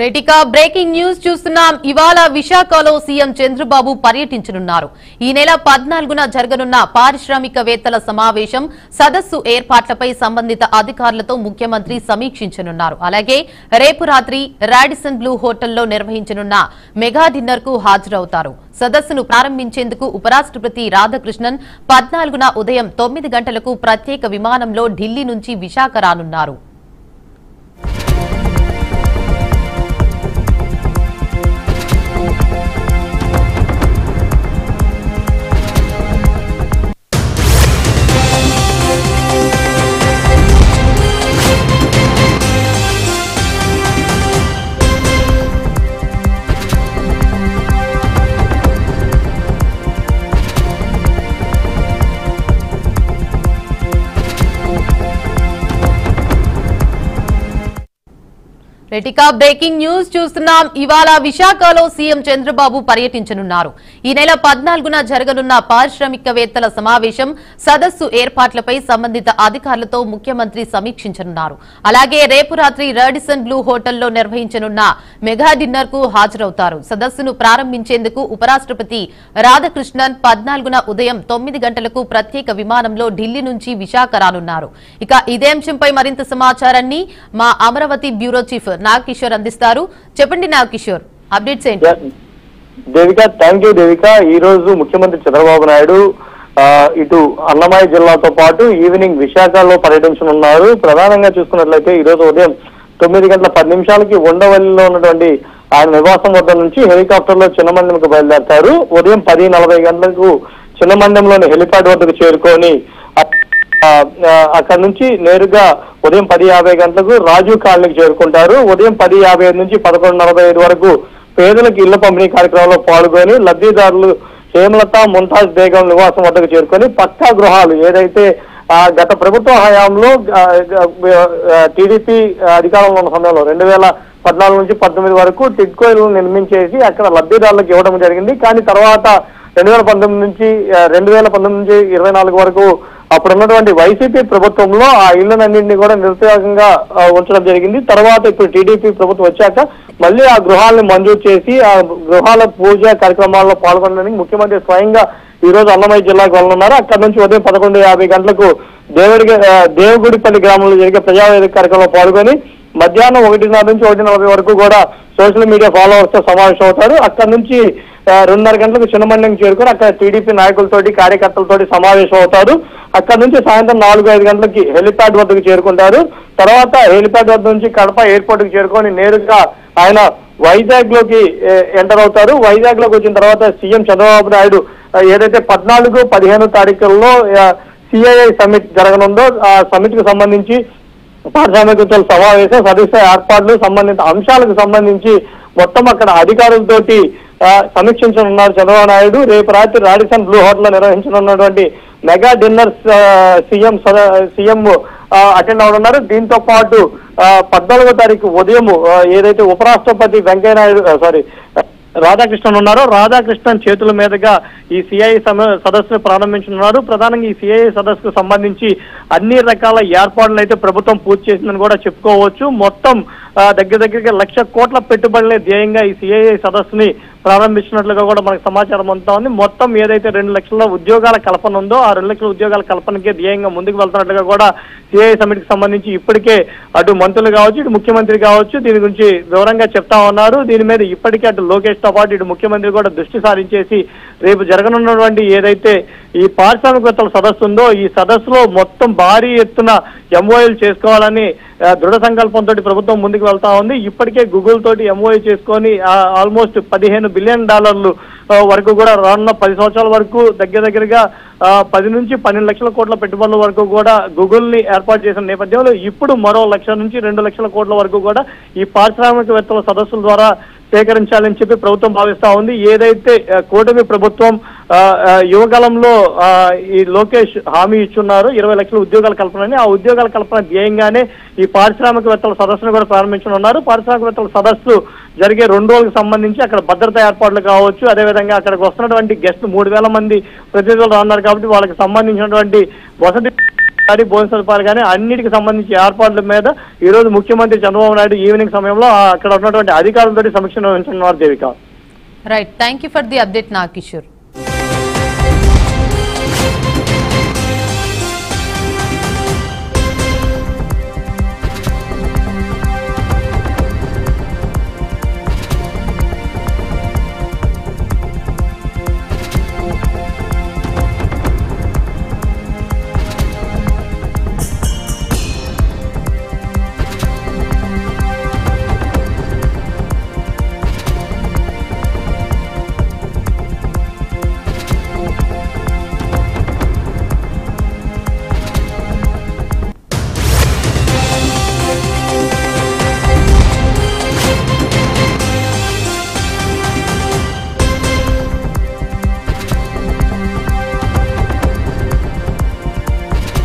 రైటికా breaking news చూస్తున్నాం. ఇవాళ విశాఖలో సీఎం చంద్రబాబు పర్యటించనున్నారు. ఈ నెల 14న జరగనున్న పారిశ్రామికవేత్తల సమావేశం సదస్సు ఏర్పాట్లపై సంబంధిత అధికారులతో ముఖ్యమంత్రి సమీక్షించనున్నారు. అలాగే రేపు రాత్రి రాడిసన్ బ్లూ హోటల్లో నిర్వహించనున్న మెగా డిన్నర్ కు హాజరవుతారు. సదస్సును ప్రారంభించేందుకు ఉపరాష్ట్రపతి రాధాకృష్ణన్ 14న ఉదయం 9 గంటలకు ప్రత్యేక విమానంలో ఢిల్లీ నుంచి విశాఖ రానున్నారు. రైటికా బ్రేకింగ్ న్యూస్ చూస్తున్నాం. ఇవాళ విశాఖలో సీఎం చంద్రబాబు పర్యటించనున్నారు. ఈ నెల 14న జరగనున్న పారిశ్రామికవేత్తల సమావేశం సదస్సు ఏర్పాట్లపై సంబంధిత అధికారులతో ముఖ్యమంత్రి సమీక్షించనున్నారు. అలాగే రేపు రాత్రి రాడిసన్ బ్లూ హోటల్లో నిర్వహించనున్న మెగా డిన్నర్ కు హాజరవుతారు. సదస్సును ప్రారంభించేందుకు ఉపరాష్ట్రపతి రాధాకృష్ణన్ 14న ఉదయం 9 గంటలకు ప్రత్యేక విమానంలో ఢిల్లీ నుంచి విశాఖ రానున్నారు. ఇక ఇదే అంశంపై మరింత సమాచారాన్ని మా అమరావతి బ్యూరో చీఫ్ నాగకిషోర్ అందిస్తారు. చెప్పండి నాగకిషోర్, అప్డేట్స్ ఏంటి? Devika, thank you Devika. ఈ రోజు ముఖ్యమంత్రి చంద్రబాబు నాయుడు ఇటు అన్నమయ్య జిల్లాతో పాటు ఈవినింగ్ విశాఖలో పర్యటించనున్నారు. ప్రధానంగా చూసుకున్నట్లయితే ఈ రోజు ఉదయం 9:10 ఉండవల్లిలో ఉన్నటువంటి ఆయన నివాసం వద్ద నుంచి హెలికాప్టర్ లో చిన్నమండంకు బయలుదేరతారు. ఉదయం 10:40 గంటలకు చిన్నమండంలోని హెలిప్యాడ్ వద్దకు చేరుకొని అక్కడ నుంచి నేరుగా ఉదయం 10:50 గంటలకు రాజీవ్ కాలనీకి చేరుకుంటారు. ఉదయం 10:55 నుంచి 11:45 వరకు పేదలకు ఇళ్ల పంపిణీ కార్యక్రమంలో పాల్గొని లబ్ధిదారులు హేమలత ముంతాజ్ బేగం నివాసం వద్దకు చేరుకొని పక్కా గృహాలు ఏదైతే గత ప్రభుత్వ హయాంలో టీడీపీ అధికారంలో ఉన్న సమయంలో 2014 నుంచి 19 వరకు టిడ్కోలు నిర్మించేసి అక్కడ లబ్ధిదారులకు ఇవ్వడం జరిగింది. కానీ తర్వాత 2019 నుంచి 24 వరకు అప్పుడున్నటువంటి వైసీపీ ప్రభుత్వంలో ఆ ఇళ్లన్నింటినీ కూడా నిరుపయోగంగా ఉంచడం జరిగింది. తర్వాత ఇప్పుడు టీడీపీ ప్రభుత్వం వచ్చాక మళ్ళీ ఆ గృహాలను మంజూరు చేసి ఆ గృహాల పూజ కార్యక్రమాల్లో పాల్గొనడానికి ముఖ్యమంత్రి స్వయంగా ఈ రోజు అన్నమయ్య జిల్లాకు వెళ్ళనున్నారు. అక్కడ నుంచి ఉదయం 11:50 గంటలకు దేవుగుడిపల్లి గ్రామంలో జరిగే ప్రజావేదిక కార్యక్రమంలో పాల్గొని మధ్యాహ్నం 1:30 నుంచి 1:40 వరకు కూడా సోషల్ మీడియా ఫాలోవర్స్ తో సమావేశం అవుతారు. అక్కడ నుంచి 2:30 గంటలకు చిన్నమండం చేరుకొని అక్కడ టీడీపీ నాయకులతోటి కార్యకర్తలతోటి సమావేశం అవుతారు. అక్కడ నుంచి సాయంత్రం 4-5 గంటలకి హెలిప్యాడ్ వద్దకు చేరుకుంటారు. తర్వాత హెలిప్యాడ్ వద్ద నుంచి కడప ఎయిర్పోర్ట్ కు చేరుకొని నేరుగా ఆయన వైజాగ్ లోకి ఎంటర్ అవుతారు. వైజాగ్ లోకి వచ్చిన తర్వాత సీఎం చంద్రబాబు నాయుడు ఏదైతే 14-15 తారీఖుల్లో సిఐఐ సమ్మిట్ జరగనుందో ఆ సమ్మిట్ కు సంబంధించి పారిశ్రామికవేత్తల సమావేశం సదస్సు ఏర్పాట్లు సంబంధిత అంశాలకు సంబంధించి మొత్తం అక్కడ అధికారులతోటి సమీక్షించనున్నారు చంద్రబాబు నాయుడు. రేపు రాత్రి రాడిసన్ బ్లూ హోటల్లో నిర్వహించనున్నటువంటి మెగా డిన్నర్ సీఎం అటెండ్ అవనున్నారు. దీంతో పాటు 14వ తారీఖు ఉదయం ఏదైతే ఉపరాష్ట్రపతి రాధాకృష్ణన్ ఉన్నారో రాధాకృష్ణన్ చేతుల మీదుగా ఈ సిఐ సదస్సును ప్రారంభించనున్నారు. ప్రధానంగా ఈ సిఐ సదస్సుకు సంబంధించి అన్ని రకాల ఏర్పాట్లను అయితే ప్రభుత్వం పూర్తి చేసిందని కూడా చెప్పుకోవచ్చు. మొత్తం దగ్గరగా 1,00,000 కోట్ల పెట్టుబడులే ధ్యేయంగా ఈ సిఐఐ సదస్సుని ప్రారంభించినట్లుగా కూడా మనకు సమాచారం అంతా ఉంది. మొత్తం ఏదైతే 2 లక్షల ఉద్యోగాల కల్పన ఉందో ఆ 2 లక్షల ఉద్యోగాల కల్పనకే ధ్యేయంగా ముందుకు వెళ్తున్నట్లుగా కూడా సిఐఐ సమిట్ కి సంబంధించి ఇప్పటికే అటు మంత్రులు కావచ్చు ఇటు ముఖ్యమంత్రి కావచ్చు దీని గురించి వివరంగా చెప్తా ఉన్నారు. దీని మీద ఇప్పటికే అటు లోకేష్ తో పాటు ఇటు ముఖ్యమంత్రి కూడా దృష్టి సారించేసి రేపు జరగనున్నటువంటి ఏదైతే ఈ పారిశ్రామికవేత్తల సదస్సు ఉందో ఈ సదస్సులో మొత్తం భారీ ఎత్తున ఎంఓఏలు చేసుకోవాలని దృఢ సంకల్పంతో ప్రభుత్వం ముందుకు వెళ్తా ఉంది. ఇప్పటికే గూగుల్ తోటి ఎంఓఏ చేసుకొని ఆల్మోస్ట్ $15 బిలియన్ వరకు కూడా రానున్న 10 సంవత్సరాల వరకు దగ్గరగా 10 నుంచి 12 లక్షల కోట్ల పెట్టుబడుల వరకు కూడా గూగుల్ ని ఏర్పాటు చేసిన నేపథ్యంలో ఇప్పుడు మరో 1,00,000 నుంచి 2 లక్షల కోట్ల వరకు కూడా ఈ పారిశ్రామికవేత్తల సదస్సుల ద్వారా సేకరించాలని చెప్పి ప్రభుత్వం భావిస్తా ఉంది. ఏదైతే కూటమి ప్రభుత్వం యువకాలంలో ఈ లోకేష్ హామీ ఇచ్చున్నారు 20 లక్షల ఉద్యోగాల కల్పనని ఆ ఉద్యోగాల కల్పన ధ్యేయంగానే ఈ పారిశ్రామికవేత్తల సదస్సును కూడా ప్రారంభించనున్నారు. పారిశ్రామికవేత్తల సదస్సు జరిగే 2 రోజులకు సంబంధించి అక్కడ భద్రతా ఏర్పాట్లు కావచ్చు అదేవిధంగా అక్కడికి వస్తున్నటువంటి గెస్టులు 3,000 మంది ప్రతినిధులు రానున్నారు కాబట్టి వాళ్ళకి సంబంధించినటువంటి వసతి కానీ భోజన సదుపాయాలు కానీ అన్నిటికి సంబంధించి ఏర్పాట్ల మీద ఈ రోజు ముఖ్యమంత్రి చంద్రబాబు నాయుడు ఈవినింగ్ సమయంలో అక్కడ ఉన్నటువంటి అధికారులతో సమీక్ష నిర్వహించనున్నారు Devika. Right, thank you for the update Nagakishore.